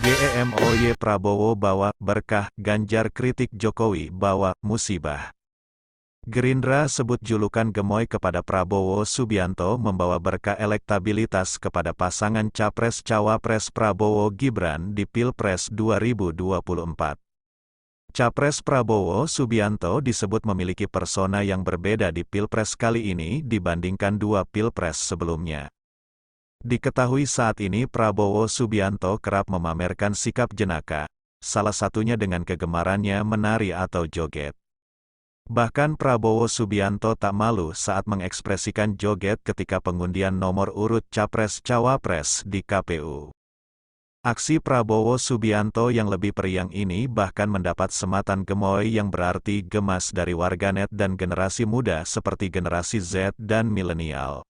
GEMOY Prabowo bawa berkah, Ganjar kritik Jokowi bawa musibah. Gerindra sebut julukan gemoy kepada Prabowo Subianto membawa berkah elektabilitas kepada pasangan Capres-Cawapres Prabowo Gibran di Pilpres 2024. Capres Prabowo Subianto disebut memiliki persona yang berbeda di Pilpres kali ini dibandingkan dua Pilpres sebelumnya. Diketahui saat ini Prabowo Subianto kerap memamerkan sikap jenaka, salah satunya dengan kegemarannya menari atau joget. Bahkan Prabowo Subianto tak malu saat mengekspresikan joget ketika pengundian nomor urut Capres-Cawapres di KPU. Aksi Prabowo Subianto yang lebih periang ini bahkan mendapat sematan gemoy yang berarti gemas dari warganet dan generasi muda seperti generasi Z dan milenial.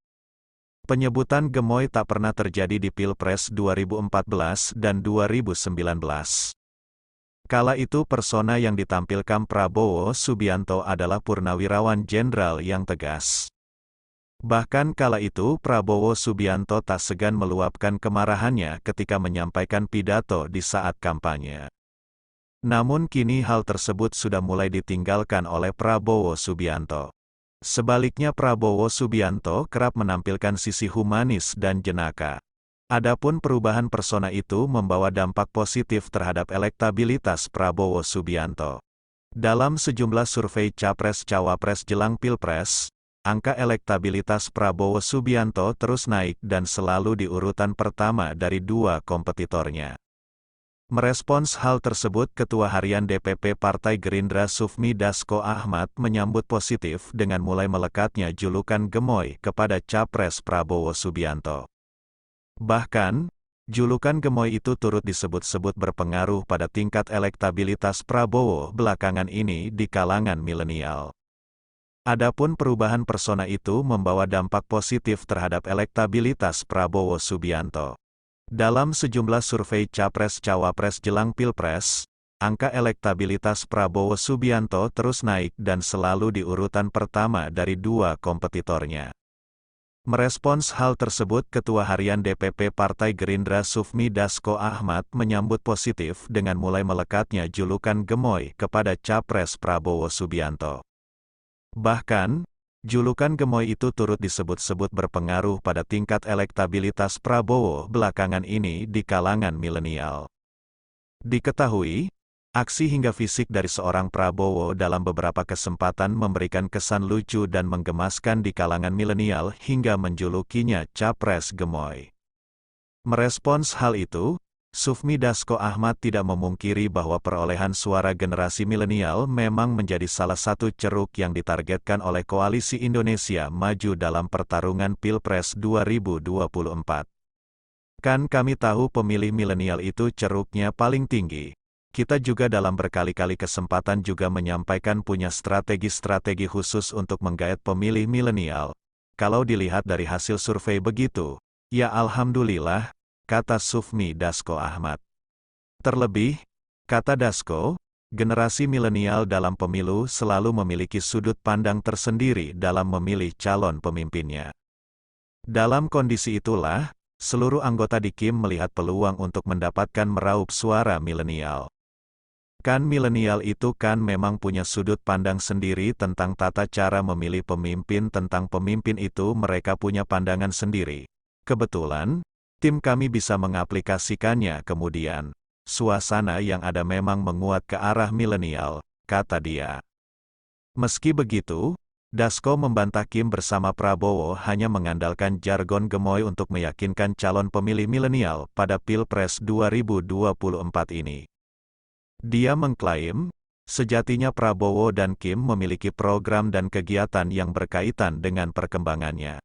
Penyebutan gemoy tak pernah terjadi di Pilpres 2014 dan 2019. Kala itu persona yang ditampilkan Prabowo Subianto adalah purnawirawan jenderal yang tegas. Bahkan kala itu Prabowo Subianto tak segan meluapkan kemarahannya ketika menyampaikan pidato di saat kampanye. Namun kini hal tersebut sudah mulai ditinggalkan oleh Prabowo Subianto. Sebaliknya Prabowo Subianto kerap menampilkan sisi humanis dan jenaka. Adapun perubahan persona itu membawa dampak positif terhadap elektabilitas Prabowo Subianto. Dalam sejumlah survei Capres-Cawapres jelang Pilpres, angka elektabilitas Prabowo Subianto terus naik dan selalu di urutan pertama dari dua kompetitornya. Merespons hal tersebut Ketua Harian DPP Partai Gerindra Sufmi Dasko Ahmad menyambut positif dengan mulai melekatnya julukan gemoy kepada Capres Prabowo Subianto. Bahkan, julukan gemoy itu turut disebut-sebut berpengaruh pada tingkat elektabilitas Prabowo belakangan ini di kalangan milenial. Adapun perubahan persona itu membawa dampak positif terhadap elektabilitas Prabowo Subianto. Dalam sejumlah survei Capres-Cawapres jelang Pilpres, angka elektabilitas Prabowo Subianto terus naik dan selalu di urutan pertama dari dua kompetitornya. Merespons hal tersebut Ketua Harian DPP Partai Gerindra Sufmi Dasko Ahmad menyambut positif dengan mulai melekatnya julukan gemoy kepada Capres Prabowo Subianto. Bahkan, julukan gemoy itu turut disebut-sebut berpengaruh pada tingkat elektabilitas Prabowo belakangan ini di kalangan milenial. Diketahui, aksi hingga fisik dari seorang Prabowo dalam beberapa kesempatan memberikan kesan lucu dan menggemaskan di kalangan milenial hingga menjulukinya Capres Gemoy. Merespons hal itu, Sufmi Dasko Ahmad tidak memungkiri bahwa perolehan suara generasi milenial memang menjadi salah satu ceruk yang ditargetkan oleh Koalisi Indonesia Maju dalam pertarungan Pilpres 2024. Kan kami tahu pemilih milenial itu ceruknya paling tinggi. Kita juga dalam berkali-kali kesempatan juga menyampaikan punya strategi-strategi khusus untuk menggait pemilih milenial. Kalau dilihat dari hasil survei begitu, ya alhamdulillah, kata Sufmi Dasko Ahmad. Terlebih, kata Dasko, generasi milenial dalam pemilu selalu memiliki sudut pandang tersendiri dalam memilih calon pemimpinnya. Dalam kondisi itulah, seluruh anggota di KIM melihat peluang untuk mendapatkan meraup suara milenial. Kan milenial itu kan memang punya sudut pandang sendiri tentang tata cara memilih pemimpin, tentang pemimpin itu mereka punya pandangan sendiri. Kebetulan, tim kami bisa mengaplikasikannya kemudian. Suasana yang ada memang menguat ke arah milenial, kata dia. Meski begitu, Dasko membantah KIM bersama Prabowo hanya mengandalkan jargon gemoy untuk meyakinkan calon pemilih milenial pada Pilpres 2024 ini. Dia mengklaim, sejatinya Prabowo dan KIM memiliki program dan kegiatan yang berkaitan dengan perkembangannya.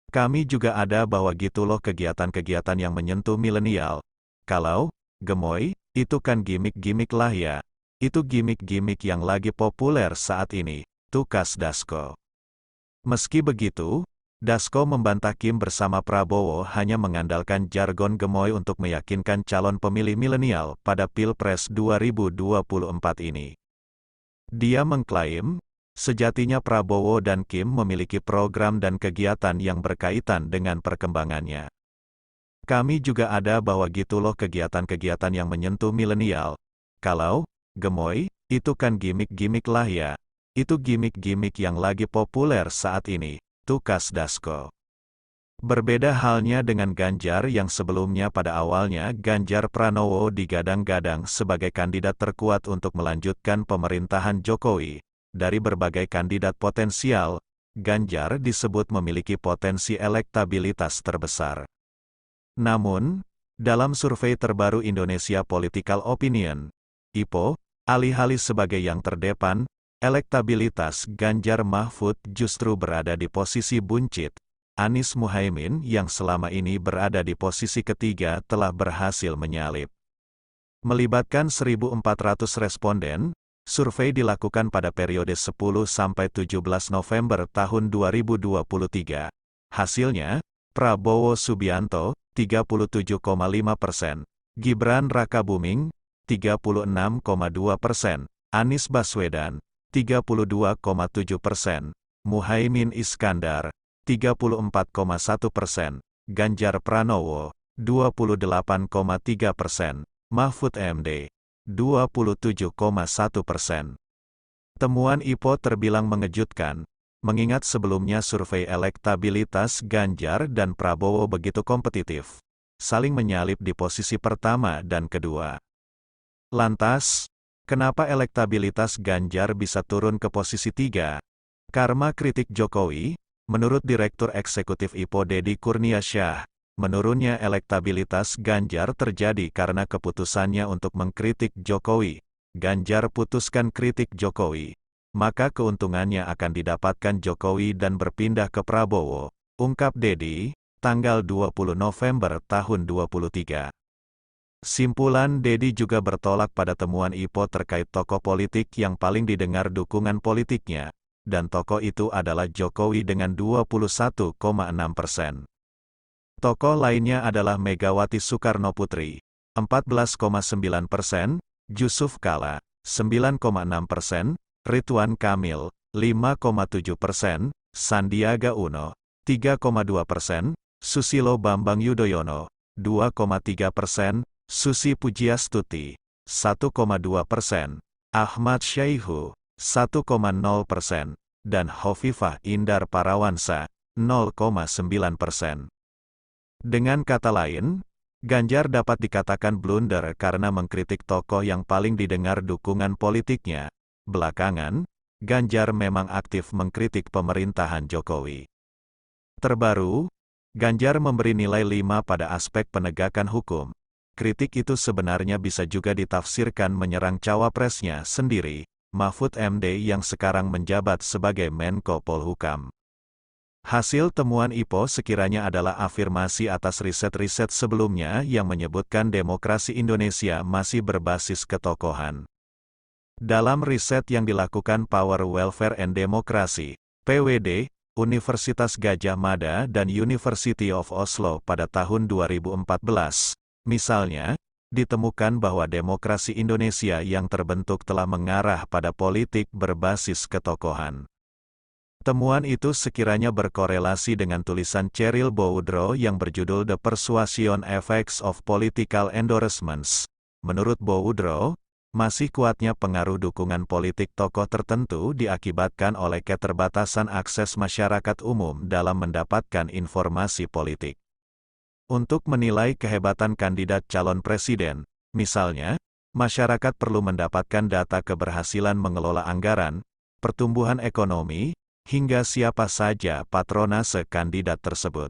Kami juga ada bahwa gitu loh kegiatan-kegiatan yang menyentuh milenial. Kalau gemoy, itu kan gimmick-gimmick lah ya. Itu gimmick-gimmick yang lagi populer saat ini, tukas Dasko. Meski begitu, Dasko membantah KIM bersama Prabowo hanya mengandalkan jargon gemoy untuk meyakinkan calon pemilih milenial pada Pilpres 2024 ini. Dia mengklaim, sejatinya Prabowo dan KIM memiliki program dan kegiatan yang berkaitan dengan perkembangannya. Kami juga ada bahwa gitu loh kegiatan-kegiatan yang menyentuh milenial. Kalau, gemoy, itu kan gimmick-gimmick lah ya. Itu gimmick-gimmick yang lagi populer saat ini, tukas Dasko. Berbeda halnya dengan Ganjar yang sebelumnya pada awalnya Ganjar Pranowo digadang-gadang sebagai kandidat terkuat untuk melanjutkan pemerintahan Jokowi. Dari berbagai kandidat potensial, Ganjar disebut memiliki potensi elektabilitas terbesar. Namun, dalam survei terbaru Indonesia Political Opinion, IPO, alih-alih sebagai yang terdepan, elektabilitas Ganjar Mahfud justru berada di posisi buncit. Anies Muhaimin yang selama ini berada di posisi ketiga telah berhasil menyalip. Melibatkan 1.400 responden, survei dilakukan pada periode 10–17 November tahun 2023. Hasilnya, Prabowo Subianto, 37,5%, Gibran Rakabuming, 36,2%, Anies Baswedan, 32,7%, Muhaimin Iskandar, 34,1%, Ganjar Pranowo, 28,3%, Mahfud MD, 27,1%. Temuan IPO terbilang mengejutkan, mengingat sebelumnya survei elektabilitas Ganjar dan Prabowo begitu kompetitif, saling menyalip di posisi pertama dan kedua. Lantas, kenapa elektabilitas Ganjar bisa turun ke posisi 3? Karma kritik Jokowi. Menurut Direktur Eksekutif IPO Deddy Kurniasyah, menurunnya elektabilitas Ganjar terjadi karena keputusannya untuk mengkritik Jokowi. Ganjar putuskan kritik Jokowi, maka keuntungannya akan didapatkan Jokowi dan berpindah ke Prabowo, ungkap Deddy, tanggal 20 November tahun 2023. Simpulan Deddy juga bertolak pada temuan IPO terkait tokoh politik yang paling didengar dukungan politiknya, dan tokoh itu adalah Jokowi dengan 21,6%. Tokoh lainnya adalah Megawati Soekarnoputri, 14,9%, Yusuf Kala, 9,6%, Ridwan Kamil, 5,7%, Sandiaga Uno, 3,2%, Susilo Bambang Yudhoyono, 2,3%, Susi Pujiastuti, 1,2%, Ahmad Syaihu, 1,0%, dan Hovifah Indar Parawansa, 0,9%. Dengan kata lain, Ganjar dapat dikatakan blunder karena mengkritik tokoh yang paling didengar dukungan politiknya. Belakangan, Ganjar memang aktif mengkritik pemerintahan Jokowi. Terbaru, Ganjar memberi nilai 5 pada aspek penegakan hukum. Kritik itu sebenarnya bisa juga ditafsirkan menyerang cawapresnya sendiri, Mahfud MD yang sekarang menjabat sebagai Menko Polhukam. Hasil temuan IPO sekiranya adalah afirmasi atas riset-riset sebelumnya yang menyebutkan demokrasi Indonesia masih berbasis ketokohan. Dalam riset yang dilakukan Power Welfare and Democracy, PWD, Universitas Gadjah Mada dan University of Oslo pada tahun 2014, misalnya, ditemukan bahwa demokrasi Indonesia yang terbentuk telah mengarah pada politik berbasis ketokohan. Temuan itu sekiranya berkorelasi dengan tulisan Cheryl Boudreau yang berjudul The Persuasion Effects of Political Endorsements. Menurut Boudreau, masih kuatnya pengaruh dukungan politik tokoh tertentu diakibatkan oleh keterbatasan akses masyarakat umum dalam mendapatkan informasi politik. Untuk menilai kehebatan kandidat calon presiden, misalnya, masyarakat perlu mendapatkan data keberhasilan mengelola anggaran, pertumbuhan ekonomi, hingga siapa saja patronase kandidat tersebut.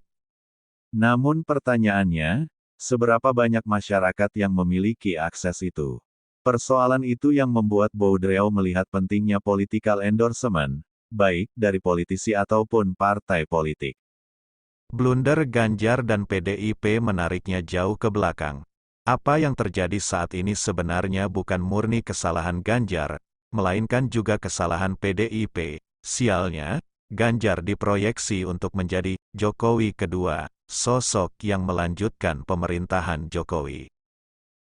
Namun pertanyaannya, seberapa banyak masyarakat yang memiliki akses itu? Persoalan itu yang membuat Boudreau melihat pentingnya political endorsement, baik dari politisi ataupun partai politik. Blunder Ganjar dan PDIP menariknya jauh ke belakang. Apa yang terjadi saat ini sebenarnya bukan murni kesalahan Ganjar, melainkan juga kesalahan PDIP. Sialnya, Ganjar diproyeksi untuk menjadi Jokowi kedua, sosok yang melanjutkan pemerintahan Jokowi.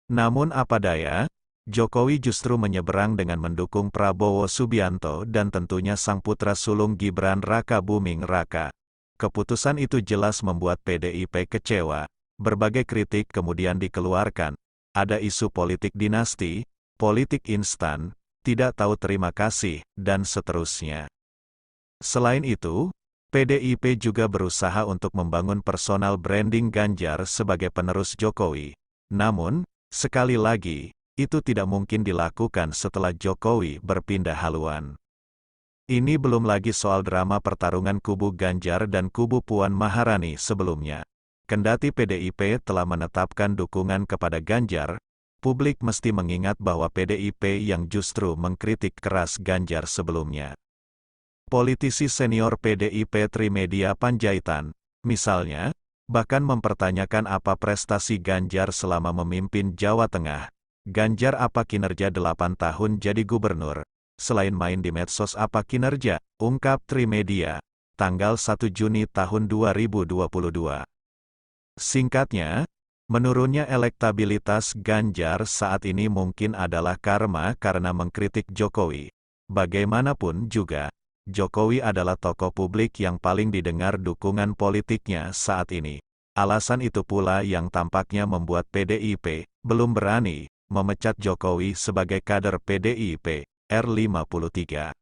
Namun apa daya, Jokowi justru menyeberang dengan mendukung Prabowo Subianto dan tentunya sang putra sulung Gibran Rakabuming Raka. Keputusan itu jelas membuat PDIP kecewa, Berbagai kritik kemudian dikeluarkan. Ada isu politik dinasti, politik instan, tidak tahu terima kasih, dan seterusnya. Selain itu, PDIP juga berusaha untuk membangun personal branding Ganjar sebagai penerus Jokowi. Namun, sekali lagi, itu tidak mungkin dilakukan setelah Jokowi berpindah haluan. Ini belum lagi soal drama pertarungan kubu Ganjar dan kubu Puan Maharani sebelumnya. Kendati PDIP telah menetapkan dukungan kepada Ganjar, publik mesti mengingat bahwa PDIP yang justru mengkritik keras Ganjar sebelumnya. Politisi senior PDIP Trimedia Panjaitan, misalnya, bahkan mempertanyakan apa prestasi Ganjar selama memimpin Jawa Tengah. Ganjar apa kinerja 8 tahun jadi gubernur? Selain main di medsos apa kinerja? Ungkap Trimedia, tanggal 1 Juni tahun 2022. Singkatnya, menurunnya elektabilitas Ganjar saat ini mungkin adalah karma karena mengkritik Jokowi. Bagaimanapun juga, Jokowi adalah tokoh publik yang paling didengar dukungan politiknya saat ini. Alasan itu pula yang tampaknya membuat PDIP belum berani memecat Jokowi sebagai kader PDIP R53.